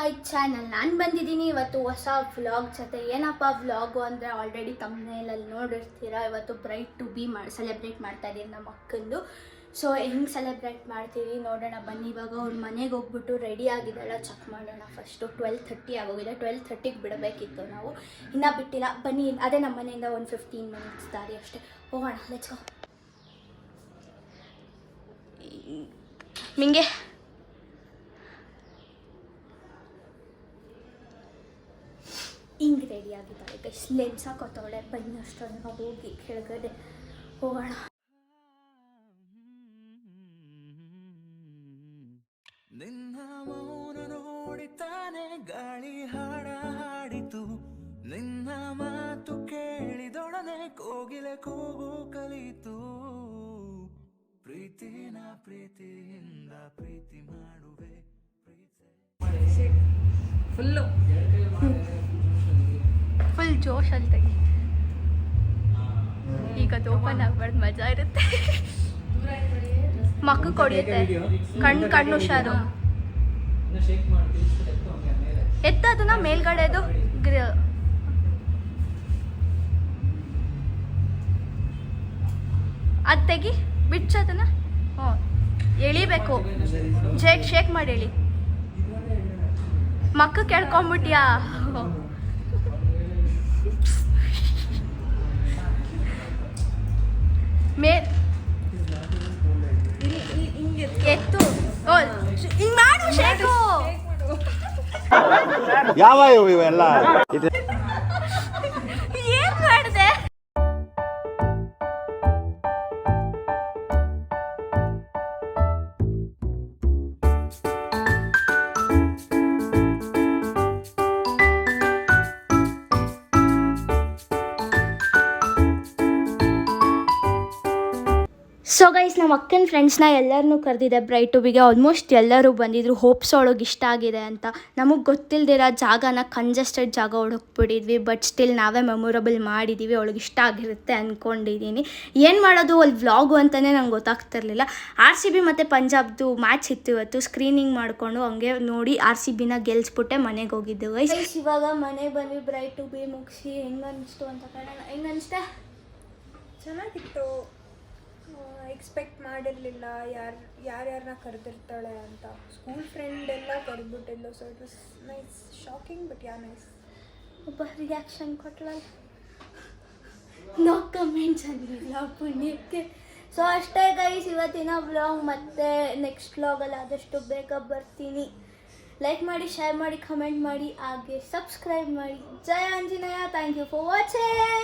My channel. ನಾನು ಬಂದಿದ್ದೀನಿ ಇವತ್ತು ಹೊಸ ವ್ಲಾಗ್ ಜೊತೆ. ಏನಪ್ಪ ವ್ಲಾಗು ಅಂದರೆ ಆಲ್ರೆಡಿ ತಮ್ಮನೇಲಲ್ಲಿ ನೋಡಿರ್ತೀರ. ಇವತ್ತು ಬ್ರೈಟ್ ಟು ಬಿ ಸೆಲೆಬ್ರೇಟ್ ಮಾಡ್ತಾ ಇದ್ದೀನಿ ನಮ್ಮ ಅಕ್ಕಂದು. ಸೊ ಹೆಂಗೆ ಸೆಲೆಬ್ರೇಟ್ ಮಾಡ್ತೀವಿ ನೋಡೋಣ ಬನ್ನಿ. ಇವಾಗ ಅವ್ರ ಮನೆಗೆ ಹೋಗ್ಬಿಟ್ಟು ರೆಡಿ ಆಗಿದ್ದಾಳ ಚೆಕ್ ಮಾಡೋಣ. ಫಸ್ಟು 12:30 ಆಗೋಗಿದೆ. 12:30ಗೆ ಬಿಡಬೇಕಿತ್ತು, ನಾವು ಇನ್ನೂ ಬಿಟ್ಟಿಲ್ಲ. ಬನ್ನಿ, ಅದೇ ನಮ್ಮ ಮನೆಯಿಂದ ಒಂದು 15 ಮಿನಿಟ್ಸ್ ದಾರಿ ಅಷ್ಟೇ. ಹೋಗೋಣ, ಲೆಟ್ಸ್ ಗೋ. ಮಿಂಗೆ ಹಿಂಗೆ ರೆಡಿ ಆಗಿದ್ದಾಳೆ ಗೈಸ್. ಲೆನ್ಸ್ ಹಾಕೋತಾವಳೆ. ಬನ್ನಿ ಅಷ್ಟೊಂದು ಹೋಗಿ ಕೆಳಗಡೆ ಹೋಗೋಣ. ನಿನ್ನ ಮೌನ ನೋಡಿತಾನೆ ಗಾಳಿ ಹಾಡ ಹಾಡಿತು, ನಿನ್ನ ಮಾತು ಕೇಳಿದೊಡನೆ ಕೋಗಿಲೆ ಕೂಗು ಕಲಿತು. ಪ್ರೀತಿನ ಪ್ರೀತಿಯಿಂದ ಪ್ರೀತಿ ಮಾಡುವೆ. ಫುಲ್ ಜೋಶ್ ಅಂತ. ಈಗ ಅದು ಓಪನ್ ಆಗ್ಬಾರ್ದು, ಮಜಾ ಇರುತ್ತೆ. ಮಕ್ಕ ಕೊಡಿಯುತ್ತೆ. ಕಣ್ಣು ಹುಷಾರು. ಎತ್ತದನ್ನ ಮೇಲ್ಗಡೆದು ಅದು ತೆಗಿ, ಬಿಚ್ಚೋದನ್ನ. ಹ್ಞೂ, ಎಳಿಬೇಕು. ಶೇಕ್ ಮಾಡಿ ಎಳಿ. ಮಕ್ಕ ಕೇಳ್ಕೊಂಬಿಟ್ಯಾ? ಎತ್ತು. ಹಿಂಗ್ ಮಾಡು ಶೇಕು. ಯಾವ ಇವೆಲ್ಲ ಏನ್ ಮಾಡಿದೆ? ಸೊ ಗೈಸ್, ನಮ್ಮ ಅಕ್ಕನ ಫ್ರೆಂಡ್ಸ್ನ ಎಲ್ಲರನ್ನೂ ಕರೆದಿದೆ ಬ್ರೈಟ್ ಟು ಬಿಗೆ. ಆಲ್ಮೋಸ್ಟ್ ಎಲ್ಲರೂ ಬಂದಿದ್ರು. ಹೋಪ್ಸ್ ಒಳಗೆ ಇಷ್ಟ ಆಗಿದೆ ಅಂತ. ನಮಗೆ ಗೊತ್ತಿಲ್ಲದಿರೋ ಜಾಗನ ಕಂಜೆಸ್ಟೆಡ್ ಜಾಗ ಹೋಗ್ಬಿಟ್ಟಿದ್ವಿ. ಬಟ್ ಸ್ಟಿಲ್ ನಾವೇ ಮೆಮೊರಬಲ್ ಮಾಡಿದ್ದೀವಿ. ಅವಳಿಗೆ ಇಷ್ಟ ಆಗಿರುತ್ತೆ ಅಂದ್ಕೊಂಡಿದ್ದೀನಿ. ಏನು ಮಾಡೋದು ಅಲ್ಲಿ ವ್ಲಾಗು ಅಂತಲೇ ನಂಗೆ ಗೊತ್ತಾಗ್ತಿರ್ಲಿಲ್ಲ. RCB ಮತ್ತು ಪಂಜಾಬ್ದು ಮ್ಯಾಚ್ ಇತ್ತು ಇವತ್ತು. ಸ್ಕ್ರೀನಿಂಗ್ ಮಾಡಿಕೊಂಡು ಹಂಗೆ ನೋಡಿ RCBನ ಗೆಲ್ಸ್ಬಿಟ್ಟೆ ಮನೆಗೆ ಹೋಗಿದ್ದು ಗೈಸ್. ಇವಾಗ ಮನೆಗೆ ಬಂದ್ವಿ ಬ್ರೈಟ್ ಟು ಬಿ ಮುಗಿಸಿ. ಹೆಂಗೆ ಅನಿಸ್ತು ಅಂತ ಕಾರಣ. ಹೆಂಗೆ ಅನಿಸ್ತೆ? ಚೆನ್ನಾಗಿತ್ತು. ಎಕ್ಸ್ಪೆಕ್ಟ್ ಮಾಡಿರಲಿಲ್ಲ ಯಾರ್ಯಾರನ್ನ ಕರೆದಿರ್ತಾಳೆ ಅಂತ. ಸ್ಕೂಲ್ ಫ್ರೆಂಡ್ ಎಲ್ಲ ಕರೆದ್ಬಿಟ್ಟಿದ್ಲು. So it was nice, shocking but yeah nice. ಒಬ್ಬ ರಿಯಾಕ್ಷನ್ ಕೊಟ್ಟಳಲ್ಲ, ನೋ ಕಮೆಂಟ್ಸ್ ಅಂದಿಲ್ಲ ಪುಣ್ಯಕ್ಕೆ. ಸೊ ಅಷ್ಟೇ ಗೈಸ್ ಇವತ್ತಿನ ವ್ಲಾಗ್. ಮತ್ತೆ ನೆಕ್ಸ್ಟ್ ವ್ಲಾಗಲ್ಲಿ ಆದಷ್ಟು ಬೇಗ ಬರ್ತೀನಿ. ಲೈಕ್ ಮಾಡಿ, ಶೇರ್ ಮಾಡಿ, ಕಮೆಂಟ್ ಮಾಡಿ, ಹಾಗೆ ಸಬ್ಸ್ಕ್ರೈಬ್ ಮಾಡಿ. ಜಯ Anjaneya. Thank you for watching.